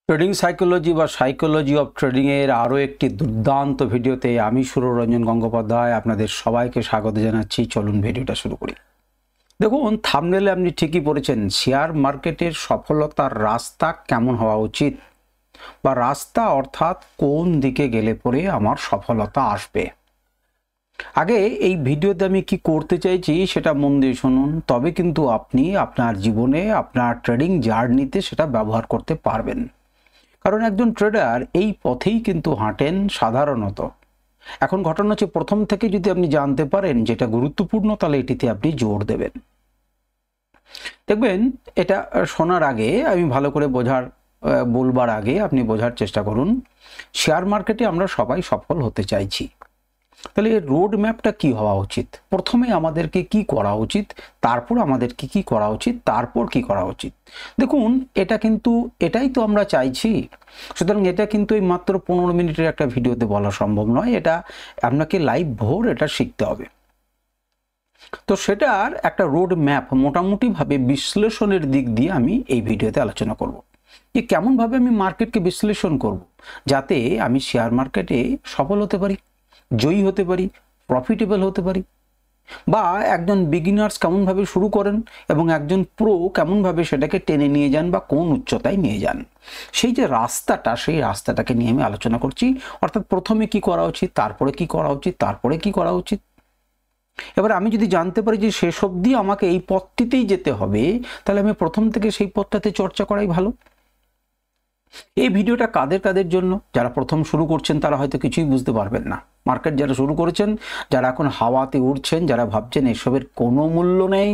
Trading psychology বা psychology of trading এর আরও একটি দুর্দান্ত ভিডিওতে আমি সুররঞ্জন গঙ্গোপাধ্যায় আপনাদের সবাইকে স্বাগত জানাচ্ছি। চলুন ভিডিওটা শুরু করি। দেখুন, থাম্বনেলে আপনি ঠিকই পড়েছেন, শেয়ার মার্কেটের সফলতার রাস্তা কেমন হওয়া উচিত, বা রাস্তা অর্থাৎ কোন দিকে গেলে পরে আমার সফলতা আসবে। আগে এই ভিডিওতে আমি কি করতে চাইছি সেটা মন দিয়ে শুনুন, তবে কিন্তু আপনি আপনার জীবনে আপনার ট্রেডিং জার্নিতে সেটা ব্যবহার করতে পারবেন। কারণ একজন ট্রেডার এই পথেই কিন্তু হাঁটেন সাধারণত। এখন ঘটনা হচ্ছে, প্রথম থেকে যদি আপনি জানতে পারেন যেটা গুরুত্বপূর্ণ, তাহলে এটিতে আপনি জোর দেবেন। দেখবেন, এটা শোনার আগে আমি ভালো করে বলবার আগে আপনি বোঝার চেষ্টা করুন, শেয়ার মার্কেটে আমরা সবাই সফল হতে চাইছি। তাহলে এর রোড ম্যাপটা কি হওয়া উচিত? প্রথমে আমাদেরকে কি করা উচিত, তারপর আমাদেরকে কি করা উচিত, তারপর কি করা উচিত। দেখুন, এটাই তো আমরা চাইছি। সুতরাং এটা কিন্তু এই মাত্র 15 মিনিটের একটা ভিডিওতে বলা সম্ভব নয়, এটা আপনাকে লাইভ ভোর এটা শিখতে হবে। তো সেটার একটা রোড ম্যাপ মোটামুটিভাবে বিশ্লেষণের দিক দিয়ে আমি এই ভিডিওতে আলোচনা করব, যে কেমনভাবে আমি মার্কেটকে বিশ্লেষণ করব যাতে আমি শেয়ার মার্কেটে সফল হতে পারি, জয়ী হতে পারি, প্রফিটেবল হতে পারি। বা একজন বিগিনার্স কেমনভাবে শুরু করেন এবং একজন প্রো কেমনভাবে সেটাকে টেনে নিয়ে যান বা কোন উচ্চতায় নিয়ে যান, সেই যে রাস্তাটা, সেই রাস্তাটাকে নিয়ে আমি আলোচনা করছি। অর্থাৎ প্রথমে কি করা উচিত, তারপরে কি করা উচিত, তারপরে কি করা উচিত। এবার আমি যদি জানতে পারি যে শেষ অবধি আমাকে এই পথটিতেই যেতে হবে, তাহলে আমি প্রথম থেকে সেই পথটাতে চর্চা করাই ভালো। এই ভিডিওটা কাদের জন্য? যারা প্রথম শুরু করছেন তারা হয়তো কিছুই বুঝতে পারবেন না। মার্কেট যারা শুরু করেছেন, যারা এখন হাওয়াতে উড়ছেন, যারা ভাবছেন এসবের কোনো মূল্য নেই,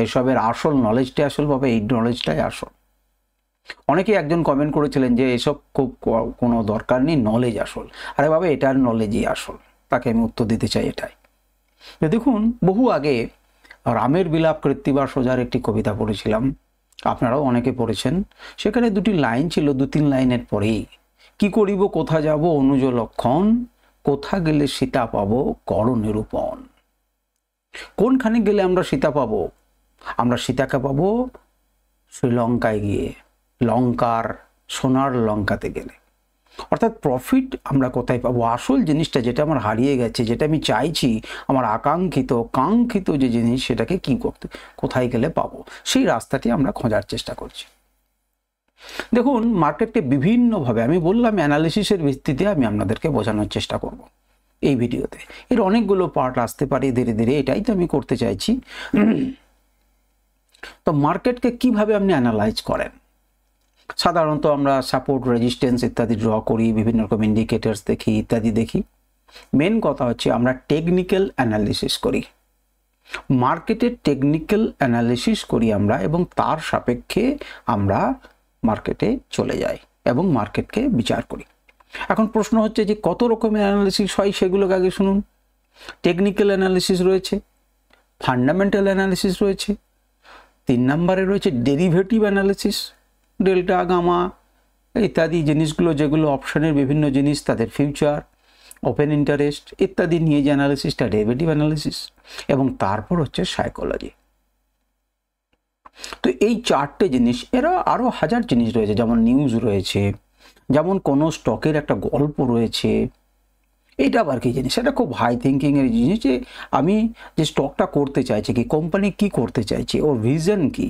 এসবের আসল নলেজটাই আসল, পাবে এই নলেজটাই আসল। অনেকে একজন কমেন্ট করেছিলেন যে এসব খুব কোনো দরকার নেই, নলেজ আসল। আরে বাবা, এটার নলেজই আসল। তাকে আমি উত্তর দিতে চাই এটাই। দেখুন, বহু আগে রামের বিলাপ কৃত্তিবাস সোজার একটি কবিতা পড়েছিলাম, আপনারাও অনেকে পড়েছেন। সেখানে দুটি লাইন ছিল, 2-3 লাইনের পরেই, কি করিব কোথা যাব অনুজ লক্ষণ, কোথা গেলে সীতা পাবো কর নিরূপণ। কোনখানে গেলে আমরা সীতা পাবো? আমরা সীতাকে পাবো শ্রীলঙ্কায় গিয়ে, লঙ্কার সোনার লঙ্কাতে গেলে। অর্থাৎ প্রফিট আমরা কোথায় পাবো? আসল জিনিসটা যেটা আমার হারিয়ে গেছে, যেটা আমি চাইছি, আমার কাঙ্ক্ষিত যে জিনিস, সেটাকে কোথায় গেলে পাবো, সেই রাস্তাটি আমরা খোঁজার চেষ্টা করছি। দেখুন, মার্কেটকে বিভিন্নভাবে, আমি বললাম অ্যানালিসিসের ভিত্তিতে আমি আপনাদেরকে বোঝানোর চেষ্টা করব এই ভিডিওতে। এর অনেকগুলো পার্ট আসতে পারে ধীরে ধীরে, এটাই তো আমি করতে চাইছি। তো মার্কেটকে কিভাবে আপনি অ্যানালাইজ করেন? সাধারণত আমরা সাপোর্ট, রেজিস্ট্যান্স ইত্যাদি ড্র করি, বিভিন্ন রকম ইন্ডিকেটরস দেখি, ইত্যাদি দেখি। মেন কথা হচ্ছে আমরা টেকনিক্যাল অ্যানালিসিস করি, মার্কেটের টেকনিক্যাল অ্যানালিসিস করি আমরা, এবং তার সাপেক্ষে আমরা মার্কেটে চলে যাই এবং মার্কেটকে বিচার করি। এখন প্রশ্ন হচ্ছে যে কত রকমের অ্যানালিসিস হয়, সেগুলোকে আগে শুনুন। টেকনিক্যাল অ্যানালিসিস রয়েছে, ফান্ডামেন্টাল অ্যানালিসিস রয়েছে, 3 নম্বরে রয়েছে ডেরিভেটিভ অ্যানালিসিস, ডেল্টা, গামা ইত্যাদি জিনিসগুলো, যেগুলো অপশনের বিভিন্ন জিনিস, তাদের ফিউচার, ওপেন ইন্টারেস্ট ইত্যাদি নিয়ে যে অ্যানালিসিসটা, ডেরিভেটিভ অ্যানালিসিস। এবং তারপর হচ্ছে সাইকোলজি। তো এই 4টে জিনিস, এরা আরও হাজার জিনিস রয়েছে, যেমন নিউজ রয়েছে, যেমন কোনো স্টকের একটা গল্প রয়েছে। এটা আবার কি জিনিস? এটা খুব হাই থিঙ্কিংয়ের জিনিস, যে আমি যে স্টকটা করতে চাইছি, কি কোম্পানি কি করতে চাইছে, ওর ভিশন কি,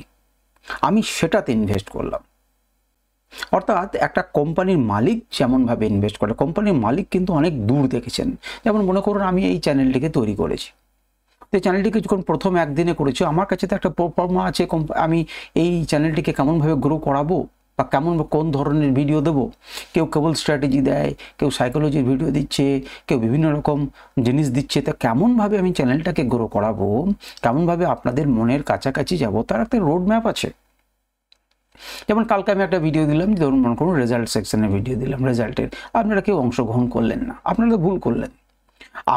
আমি সেটাতে ইনভেস্ট করলাম। অর্থাৎ একটা কোম্পানির মালিক যেমনভাবে ইনভেস্ট করে, কোম্পানির মালিক কিন্তু অনেক দূর দেখেছেন। যেমন মনে করুন আমি এই চ্যানেলটিকে তৈরি করেছি, তো চ্যানেলটিকে যখন প্রথম একদিনে করেছি, আমার কাছে তো একটা প্রোফর্মা আছে, আমি এই চ্যানেলটিকে কেমনভাবে গ্রো করাবো বা কোন ধরনের ভিডিও দেবো। কেউ কেবল স্ট্র্যাটেজি দেয়, কেউ সাইকোলজির ভিডিও দিচ্ছে, কেউ বিভিন্ন রকম জিনিস দিচ্ছে। তা কেমনভাবে আমি চ্যানেলটাকে গ্রো করাবো, কেমনভাবে আপনাদের মনের কাছাকাছি যাব, তার একটা রোড ম্যাপ আছে। যেমন কালকে আমি একটা ভিডিও দিলাম, ধরুন মনে করুন রেজাল্ট সেকশনের ভিডিও দিলাম, রেজাল্টের আপনারা কেউ অংশগ্রহণ করলেন না, আপনারা ভুল করলেন।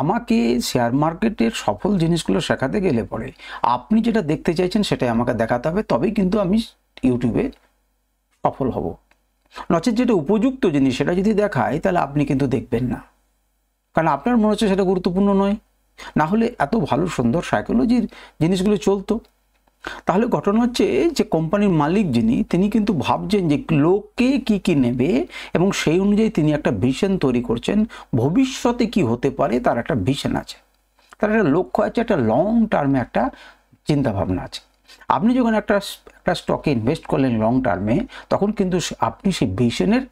আমাকে শেয়ার মার্কেটের সফল জিনিসগুলো শেখাতে গেলে পরে আপনি যেটা দেখতে চাইছেন সেটাই আমাকে দেখাতে হবে, তবেই কিন্তু আমি ইউটিউবে সফল হব। নচেত যেটা উপযুক্ত জিনিস সেটা যদি দেখায়, তাহলে আপনি কিন্তু দেখবেন না, কারণ আপনার মনে হচ্ছে সেটা গুরুত্বপূর্ণ নয়। না হলে এত ভালো সুন্দর সাইকোলজির জিনিসগুলো চলতো। তাহলে ঘটনা হচ্ছে যে কোম্পানির মালিক যিনি, তিনি কিন্তু ভাবছেন যে লোকে কি কি নেবে এবং সেই অনুযায়ী তিনি একটা ভিশন তৈরি করছেন। ভবিষ্যতে কি হতে পারে তার একটা ভিশন আছে, তার একটা লক্ষ্য আছে, একটা লং টার্মে একটা চিন্তা ভাবনা আছে। আপনি যখন একটা স্টকে ইনভেস্ট করলেন লং টার্মে, তখন কিন্তু আপনি সেই ভিশনের,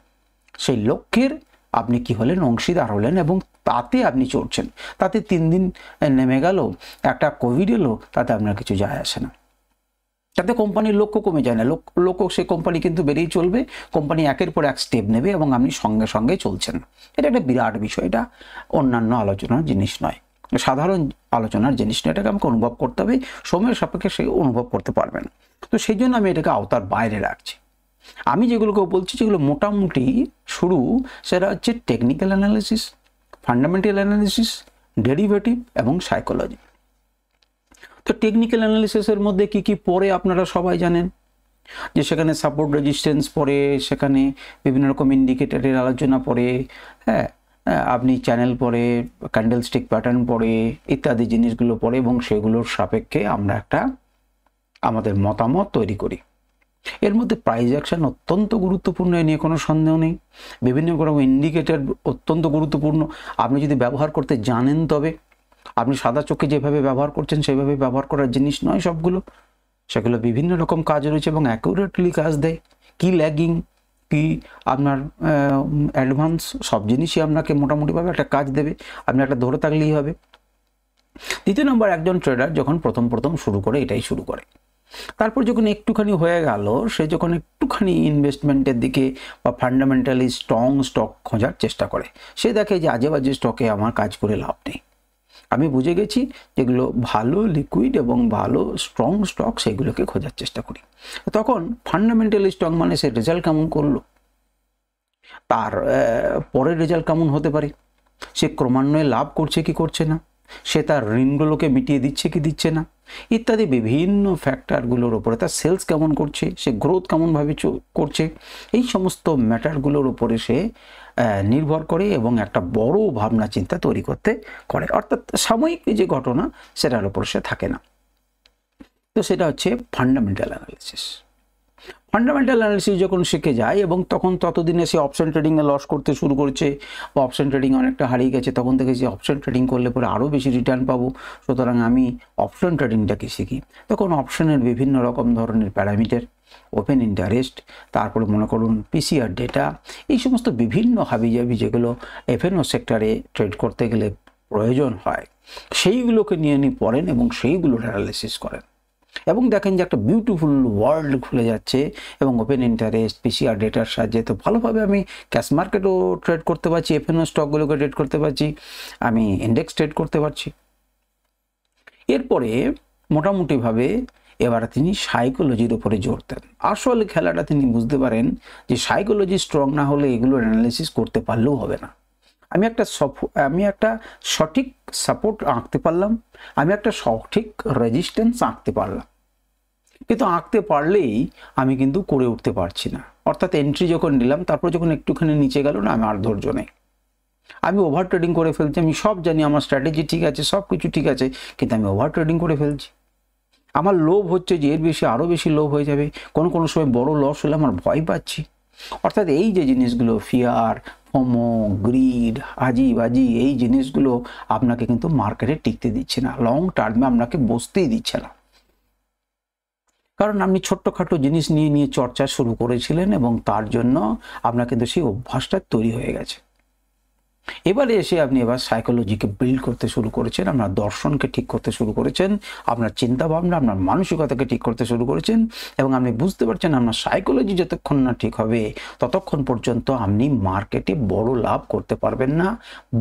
সেই লক্ষ্যের আপনি কি হলেন, অংশীদার হলেন এবং তাতে আপনি চড়ছেন। তাতে 3 দিন নেমে গেল, একটা কোভিড এলো, তাতে আপনার কিছু যায় আসে না, তাতে কোম্পানির লক্ষ্য কমে যায় না। লক্ষ্য সে কোম্পানি কিন্তু বেড়েই চলবে, কোম্পানি একের পর এক স্টেপ নেবে এবং আপনি সঙ্গে সঙ্গে চলছেন। এটা একটা বিরাট বিষয়, এটা অন্যান্য আলোচনার জিনিস নয়, সাধারণ আলোচনার জিনিস নয়, এটাকে আমাকে অনুভব করতে হবে, সময়ের সাপেক্ষে সে অনুভব করতে পারবেন। তো সেই জন্য আমি এটাকে আওতার বাইরে রাখছি। আমি যেগুলোকে বলছি, যেগুলো মোটামুটি শুরু, সেটা হচ্ছে technical analysis, fundamental analysis, derivative এবং সাইকোলজি। তো টেকনিক্যাল অ্যানালিসিসের মধ্যে কি কি পড়ে আপনারা সবাই জানেন, যে সেখানে সাপোর্ট রেজিস্ট্যান্স পড়ে, সেখানে বিভিন্ন রকম ইন্ডিকেটরের আলোচনা পড়ে, হ্যাঁ, আপনি চ্যানেল পড়ে, ক্যান্ডেলস্টিক প্যাটার্ন পড়ে, ইত্যাদি জিনিসগুলো পড়ে এবং সেগুলোর সাপেক্ষে আমরা একটা আমাদের মতামত তৈরি করি। এর মধ্যে প্রাইস অ্যাকশন অত্যন্ত গুরুত্বপূর্ণ, এ নিয়ে কোনো সন্দেহ নেই। বিভিন্ন রকম ইন্ডিকেটর অত্যন্ত গুরুত্বপূর্ণ, আপনি যদি ব্যবহার করতে জানেন তবে। আপনি সাদা চোখে যেভাবে ব্যবহার করছেন সেভাবে ব্যবহার করার জিনিস নয় সবগুলো, সেগুলো বিভিন্ন রকম কাজ রয়েছে এবং অ্যাকুরেটলি কাজ দেয়। কি ল্যাগিং, কি আপনার অ্যাডভান্স, সব জিনিসই আপনাকে মোটামুটিভাবে একটা কাজ দেবে, আপনি একটা ধরে থাকলেই হবে। দ্বিতীয় নম্বর, একজন ট্রেডার যখন প্রথম শুরু করে, এটাই শুরু করে, তারপর যখন একটুখানি হয়ে গেল, সে যখন একটুখানি ইনভেস্টমেন্টের দিকে বা ফান্ডামেন্টালি স্ট্রং স্টক খোঁজার চেষ্টা করে, সে দেখে যে আজে বাজে স্টকে আমার কাজ করে লাভ নেই। আমি বুঝে গেছি যেগুলো ভালো লিকুইড এবং ভালো স্ট্রং স্টক, সেগুলোকে খোঁজার চেষ্টা করি। তখন ফান্ডামেন্টালি স্ট্রং মানে সে রেজাল্ট কেমন করলো, তার পরের রেজাল্ট কেমন হতে পারে, সে ক্রমান্বয়ে লাভ করছে কি করছে না, সে তার ঋণগুলোকে মিটিয়ে দিচ্ছে কি দিচ্ছে না, ইত্যাদি বিভিন্ন ফ্যাক্টরগুলোর ওপরে, তার সেলস কেমন করছে, সে গ্রোথ কেমনভাবে করছে, এই সমস্ত ম্যাটারগুলোর ওপরে সে নির্ভর করে এবং একটা বড় ভাবনা চিন্তা তৈরি করতে করে। অর্থাৎ সাময়িক যে ঘটনা সেটার ওপর সে থাকে না। তো সেটা হচ্ছে ফান্ডামেন্টাল অ্যানালিসিস। ফান্ডামেন্টাল অ্যানালিসিস যখন শিখে যায় এবং তখন ততদিনে সে অপশন ট্রেডিংয়ে লস করতে শুরু করেছে বা অপশন ট্রেডিং অনেকটা হারিয়ে গেছে, তখন থেকে যে অপশন ট্রেডিং করলে পরে আরও বেশি রিটার্ন পাবো, সুতরাং আমি অপশন ট্রেডিংটাকে শিখি। তখন অপশনের বিভিন্ন রকম ধরনের প্যারামিটার, ওপেন ইন্টারেস্ট, তারপরে মনে করুন পিসিআর ডেটা, এই সমস্ত বিভিন্ন হাবিজাবি যেগুলো এফএনও সেক্টরে ট্রেড করতে গেলে প্রয়োজন হয়, সেইগুলোকে নিয়ে পড়েন এবং সেইগুলোর অ্যানালিসিস করেন এবং দেখেন যে একটা বিউটিফুল ওয়ার্ল্ড খুলে যাচ্ছে এবং ওপেন ইন্টারেস্ট, পিসিআর ডেটার সাহায্যে তো ভালোভাবে আমি ক্যাশ মার্কেটও ট্রেড করতে পারছি, এফএনও স্টকগুলোকে ট্রেড করতে পারছি, আমি ইন্ডেক্স ট্রেড করতে পারছি। এরপরে মোটামুটিভাবে এবার তিনি সাইকোলজির উপরে জোর দেন। আসল খেলাটা তিনি বুঝতে পারেন যে সাইকোলজি স্ট্রং না হলে এগুলো অ্যানালিসিস করতে পারলেও হবে না। আমি একটা সঠিক সাপোর্ট আঁকতে পারলাম, আমি একটা সঠিক রেজিস্ট্যান্স আঁকতে পারলাম, কিন্তু আঁকতে পারলেই আমি কিন্তু করে উঠতে পারছি না। অর্থাৎ এন্ট্রি যখন নিলাম, তারপর যখন একটুখানি নিচে গেল না, আমি আর ধৈর্য নেই, আমি ওভার ট্রেডিং করে ফেলছি। আমি সব জানি, আমার স্ট্র্যাটেজি ঠিক আছে, সব কিছু ঠিক আছে, কিন্তু আমি ওভার ট্রেডিং করে ফেলছি। আমার লোভ হচ্ছে যে এর বেশি আরও বেশি লোভ হয়ে যাবে, কোনো সময় বড় লস হলে আমার ভয় পাচ্ছি। অর্থাৎ এই যে জিনিসগুলো, ফিয়ার, ফোমো, গ্রিড, হাজি এই জিনিসগুলো আপনাকে কিন্তু মার্কেটে টিকতে দিচ্ছে না, লং টার্মে আপনাকে বসতেই দিচ্ছে না। কারণ আপনি ছোট্টখাটো জিনিস নিয়ে চর্চা শুরু করেছিলেন এবং তার জন্য আপনার কিন্তু সেই অভ্যাসটা তৈরি হয়ে গেছে। এবারে এসে আপনি এবার সাইকোলজিকে বিল্ড করতে শুরু করেছেন, আপনার দর্শনকে ঠিক করতে শুরু করেছেন, আপনার চিন্তাভাবনা, আপনার মানসিকতাকে ঠিক করতে শুরু করেছেন এবং আপনি বুঝতে পারছেন আপনার সাইকোলজি যতক্ষণ না ঠিক হবে ততক্ষণ পর্যন্ত আপনি মার্কেটে বড় লাভ করতে পারবেন না,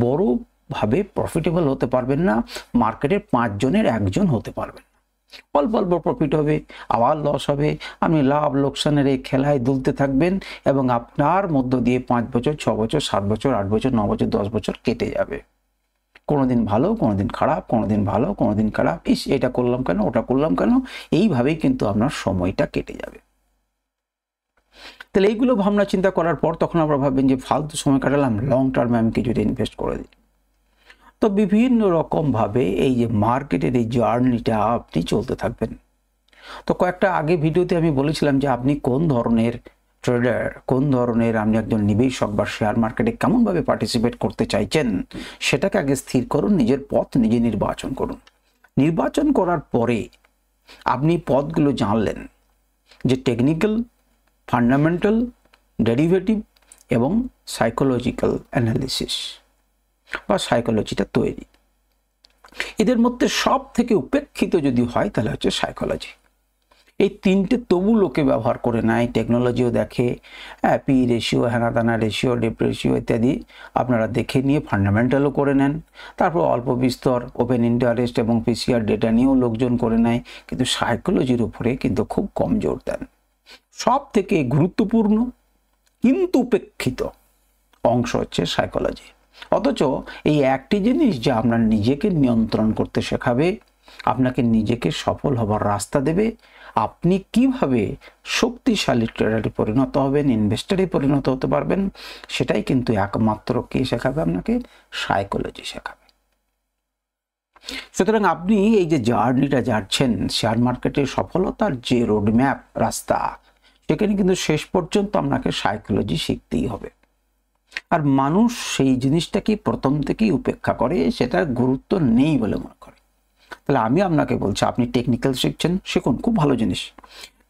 বড়ভাবে প্রফিটেবল হতে পারবেন না, মার্কেটের 5 জনের 1 জন হতে পারবেন। অল্প অল্প প্রফিট হবে, আবার লস হবে, আপনি লাভ লোকসানের এই খেলায় দুলতে থাকবেন এবং আপনার মধ্য দিয়ে 5 বছর, 6 বছর, 7 বছর, 8 বছর, 9 বছর, 10 বছর কেটে যাবে। কোনোদিন ভালো, কোনোদিন খারাপ, কোনোদিন ভালো, কোনোদিন খারাপ, এটা করলাম কেন, ওটা করলাম কেন, এইভাবেই কিন্তু আপনার সময়টা কেটে যাবে। তাহলে এইগুলো ভাবনা চিন্তা করার পর তখন আপনারা ভাববেন যে ফালতু সময় কাটালাম, লং টার্মে আমি কিছুটা ইনভেস্ট করে দিই। তো বিভিন্ন রকমভাবে এই যে মার্কেটের এই জার্নিটা আপনি চলতে থাকবেন। তো কয়েকটা আগে ভিডিওতে আমি বলেছিলাম যে আপনি কোন ধরনের ট্রেডার, কোন ধরনের আপনি একজন নিবেশক বা শেয়ার মার্কেটে কেমনভাবে পার্টিসিপেট করতে চাইছেন সেটাকে আগে স্থির করুন, নিজের পথ নিজে নির্বাচন করুন। নির্বাচন করার পরে আপনি পথগুলো জানলেন যে টেকনিক্যাল, ফান্ডামেন্টাল, ডেরিভেটিভ এবং সাইকোলজিক্যাল অ্যানালিসিস বা সাইকোলজিটা তৈরি। এদের মধ্যে সব থেকে উপেক্ষিত যদি হয় তাহলে হচ্ছে সাইকোলজি। এই তিনটে তবু লোকে ব্যবহার করে নেয়, টেকনোলজিও দেখে, পি রেশিও, হেনাদানা রেশিও, ডিপ রেশিও ইত্যাদি আপনারা দেখে নিয়ে ফান্ডামেন্টালও করে নেন। তারপর অল্প বিস্তর ওপেন ইন্টারেস্ট এবং পিসিআর ডেটা নিয়েও লোকজন করে নেয়, কিন্তু সাইকোলজির উপরে কিন্তু খুব কম জোর দেন। সব থেকে গুরুত্বপূর্ণ কিন্তু উপেক্ষিত অংশ হচ্ছে সাইকোলজি। অথচ এই একটি জিনিস যা আপনার নিজেকে নিয়ন্ত্রণ করতে শেখাবে, আপনাকে নিজেকে সফল হবার রাস্তা দেবে, আপনি কিভাবে শক্তিশালী ট্রেডারে পরিণত হবেন, ইনভেস্টারে পরিণত হতে পারবেন, সেটাই কিন্তু একমাত্র কে শেখাবে? আপনাকে সাইকোলজি শেখাবে। সুতরাং আপনি এই যে জার্নিটা যাচ্ছেন শেয়ার মার্কেটের সফলতার যে রোডম্যাপ, রাস্তা, সেখানে কিন্তু শেষ পর্যন্ত আপনাকে সাইকোলজি শিখতেই হবে। আর মানুষ সেই জিনিসটাকে প্রথম থেকেই উপেক্ষা করে, সেটার গুরুত্ব নেই বলে মনে করে। তাহলে আমি আপনাকে বলছি, আপনি টেকনিক্যাল শিখছেন, শিখুন, খুব ভালো জিনিস।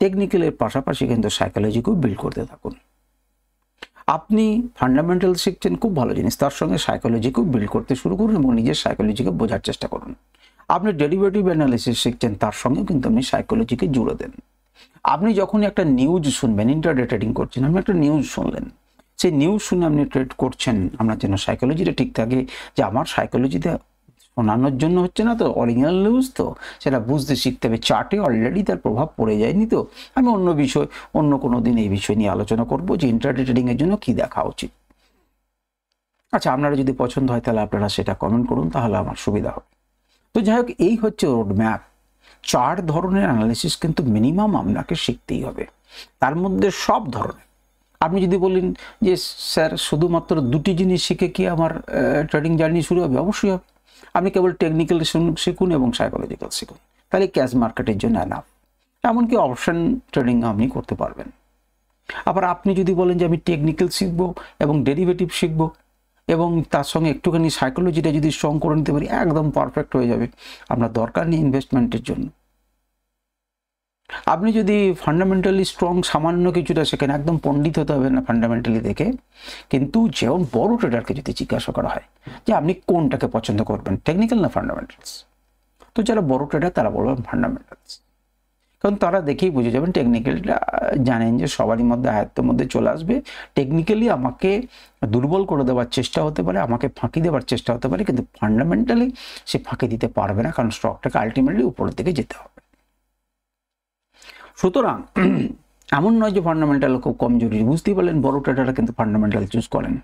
টেকনিক্যালের পাশাপাশি কিন্তু সাইকোলজিকেও বিল্ড করতে থাকুন। আপনি ফান্ডামেন্টাল শিখছেন, খুব ভালো জিনিস, তার সঙ্গে সাইকোলজিকেও বিল্ড করতে শুরু করুন এবং নিজের সাইকোলজিকে বোঝার চেষ্টা করুন। আপনি ডেরিভেটিভ অ্যানালিসিস শিখছেন, তার সঙ্গেও কিন্তু আপনি সাইকোলজিকে জুড়ে দেন। আপনি যখন একটা নিউজ শুনবেন, ইন্টারডে ট্রেডিং করছেন, আপনি একটা নিউজ শুনলেন, সেই নিউজ শুনে আপনি ট্রেড করছেন, আপনার জন্য সাইকোলজিটা ঠিক থাকে যে আমার সাইকোলজিতে শোনানোর জন্য হচ্ছে না তো, অরিজিনাল নিউজ তো, সেটা বুঝতে শিখতে হবে। চার্টে অলরেডি তার প্রভাব পড়ে যায়নি তো। আমি অন্য কোনো দিন এই বিষয় নিয়ে আলোচনা করব যে ইন্টারডে ট্রেডিংয়ের জন্য কি দেখা উচিত। আচ্ছা, আপনারা যদি পছন্দ হয় তাহলে আপনারা সেটা কমেন্ট করুন, তাহলে আমার সুবিধা হবে। তো যাই হোক, এই হচ্ছে রোডম্যাপ। 4 ধরনের অ্যানালিসিস কিন্তু মিনিমাম আপনাকে শিখতেই হবে, তার মধ্যে সব ধরনের। আপনি যদি বলেন যে স্যার শুধুমাত্র 2টি জিনিস শিখে কি আমার ট্রেডিং জার্নি শুরু হবে? অবশ্যই হবে। আপনি কেবল টেকনিক্যাল শিখুন এবং সাইকোলজিক্যাল শিখুন, তাহলে ক্যাশ মার্কেটের জন্য এনাফ। এমনকি অপশন ট্রেডিং আপনি করতে পারবেন। আবার আপনি যদি বলেন যে আমি টেকনিক্যাল শিখবো এবং ডেরিভেটিভ শিখবো এবং তার সঙ্গে একটুখানি সাইকোলজিটা যদি স্ট্রং করে নিতে পারি, একদম পারফেক্ট হয়ে যাবে। আপনার দরকার নেই ইনভেস্টমেন্টের জন্য। আপনি যদি ফান্ডামেন্টালি স্ট্রং সামান্য কিছুটা শেখেন, একদম পণ্ডিত হতে হবে না ফান্ডামেন্টালি দেখে। কিন্তু যেমন বড় ট্রেডারকে যদি জিজ্ঞাসা করা হয় যে আপনি কোনটাকে পছন্দ করবেন, টেকনিক্যাল না ফান্ডামেন্টালস, তো যারা বড় ট্রেডার তারা বলবেন ফান্ডামেন্টালস। কারণ তারা দেখেই বুঝে যাবেন, টেকনিক্যালটা জানেন যে সবারই মধ্যে আয়ত্তের মধ্যে চলে আসবে। টেকনিক্যালি আমাকে দুর্বল করে দেওয়ার চেষ্টা হতে পারে, আমাকে ফাঁকি দেওয়ার চেষ্টা হতে পারে, কিন্তু ফান্ডামেন্টালি সে ফাঁকি দিতে পারবে না, কারণ স্টকটাকে আলটিমেটলি উপরের দিকে যেতে হবে। সুতরাং এমন নয় যে ফান্ডামেন্টাল খুব কমজোরি। বুঝতেই পারলেন, বড় ট্রেডাররা কিন্তু ফান্ডামেন্টাল চুজ করেন।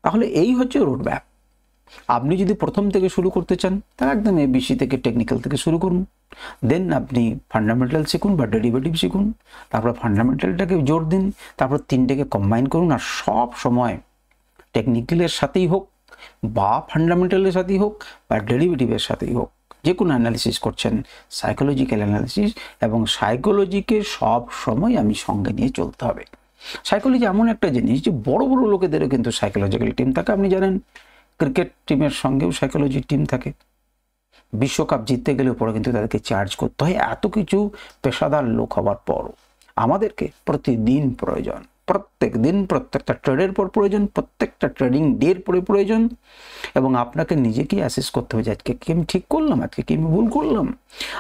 তাহলে এই হচ্ছে রোডম্যাপ। আপনি যদি প্রথম থেকে শুরু করতে চান তাহলে একদম এবিসি থেকে, টেকনিক্যাল থেকে শুরু করুন। দেন আপনি ফান্ডামেন্টাল শিখুন বা ডেরিভেটিভ শিখুন, তারপর ফান্ডামেন্টালটাকে জোর দিন, তারপর 3টেকে কম্বাইন করুন। আর সব সময় টেকনিক্যালের সাথেই হোক বা ফান্ডামেন্টালের সাথেই হোক বা ডেরিভেটিভের সাথেই হোক, যে কোনো অ্যানালিসিস করছেন, সাইকোলজিক্যাল অ্যানালিসিস, এবং সাইকোলজিকে সব সময় আমি সঙ্গে নিয়ে চলতে হবে। সাইকোলজি এমন একটা জিনিস যে বড় বড় লোকেদেরও কিন্তু সাইকোলজিক্যাল টিম থাকে। আপনি জানেন ক্রিকেট টিমের সঙ্গেও সাইকোলজি টিম থাকে। বিশ্বকাপ জিততে গেলে পরে কিন্তু তাদেরকে চার্জ করতে হয়। এত কিছু পেশাদার লোক হওয়ার পরও আমাদেরকে প্রতিদিন প্রয়োজন, প্রত্যেক দিন প্রত্যেকটা ট্রেডের পর প্রয়োজন, প্রত্যেকটা ট্রেডিং ডের পরে প্রয়োজন। এবং আপনাকে নিজেকেই অ্যাসেস করতে হবে যে আজকে কি আমি ঠিক করলাম, আজকে কি আমি ভুল করলাম,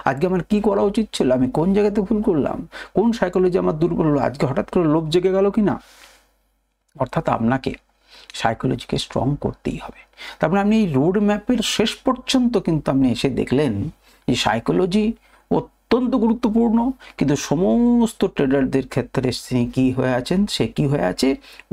আজকে আমার কি করা উচিত ছিল, আমি কোন জায়গাতে ভুল করলাম, কোন সাইকোলজি আমার দুর্বল হলো, আজকে হঠাৎ করে লোভ জেগে গেল কি না। অর্থাৎ আপনাকে সাইকোলজিকে স্ট্রং করতেই হবে। তারপরে আপনি এই রোড ম্যাপের শেষ পর্যন্ত কিন্তু আপনি এসে দেখলেন যে সাইকোলজি অত্যন্ত গুরুত্বপূর্ণ, কিন্তু সমস্ত ট্রেডারদের ক্ষেত্রে সে কী হয়ে আছেন, সে কী হয়ে আছে,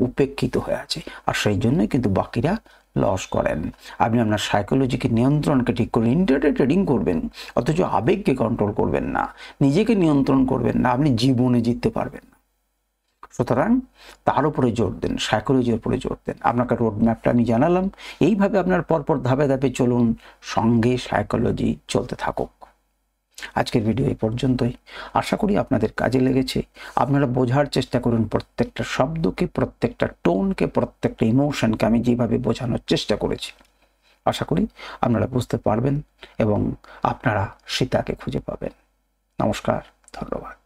উপেক্ষিত হয়ে আছে। আর সেই জন্যই কিন্তু বাকিরা লস করেন। আপনি আপনার সাইকোলজিকে নিয়ন্ত্রণকে ঠিক করে ইন্টারডে ট্রেডিং করবেন, অথচ আবেগকে কন্ট্রোল করবেন না, নিজেকে নিয়ন্ত্রণ করবেন না, আপনি জীবনে জিততে পারবেন না। সুতরাং তার উপরে জোর দেন, সাইকোলজির উপরে জোর দেন। আপনাকে রোড ম্যাপটা আমি জানালাম, এইভাবে আপনার পরপর ধাপে ধাপে চলুন, সঙ্গে সাইকোলজি চলতে থাকুক। আজকের ভিডিও এই পর্যন্তই। আশা করি আপনাদের কাজে লেগেছে। আপনারা বোঝার চেষ্টা করুন প্রত্যেকটা শব্দকে, প্রত্যেকটা টোনকে, প্রত্যেকটা ইমোশনকে আমি যেভাবে বোঝানোর চেষ্টা করেছি। আশা করি আপনারা বুঝতে পারবেন এবং আপনারা সীতাকে খুঁজে পাবেন। নমস্কার, ধন্যবাদ।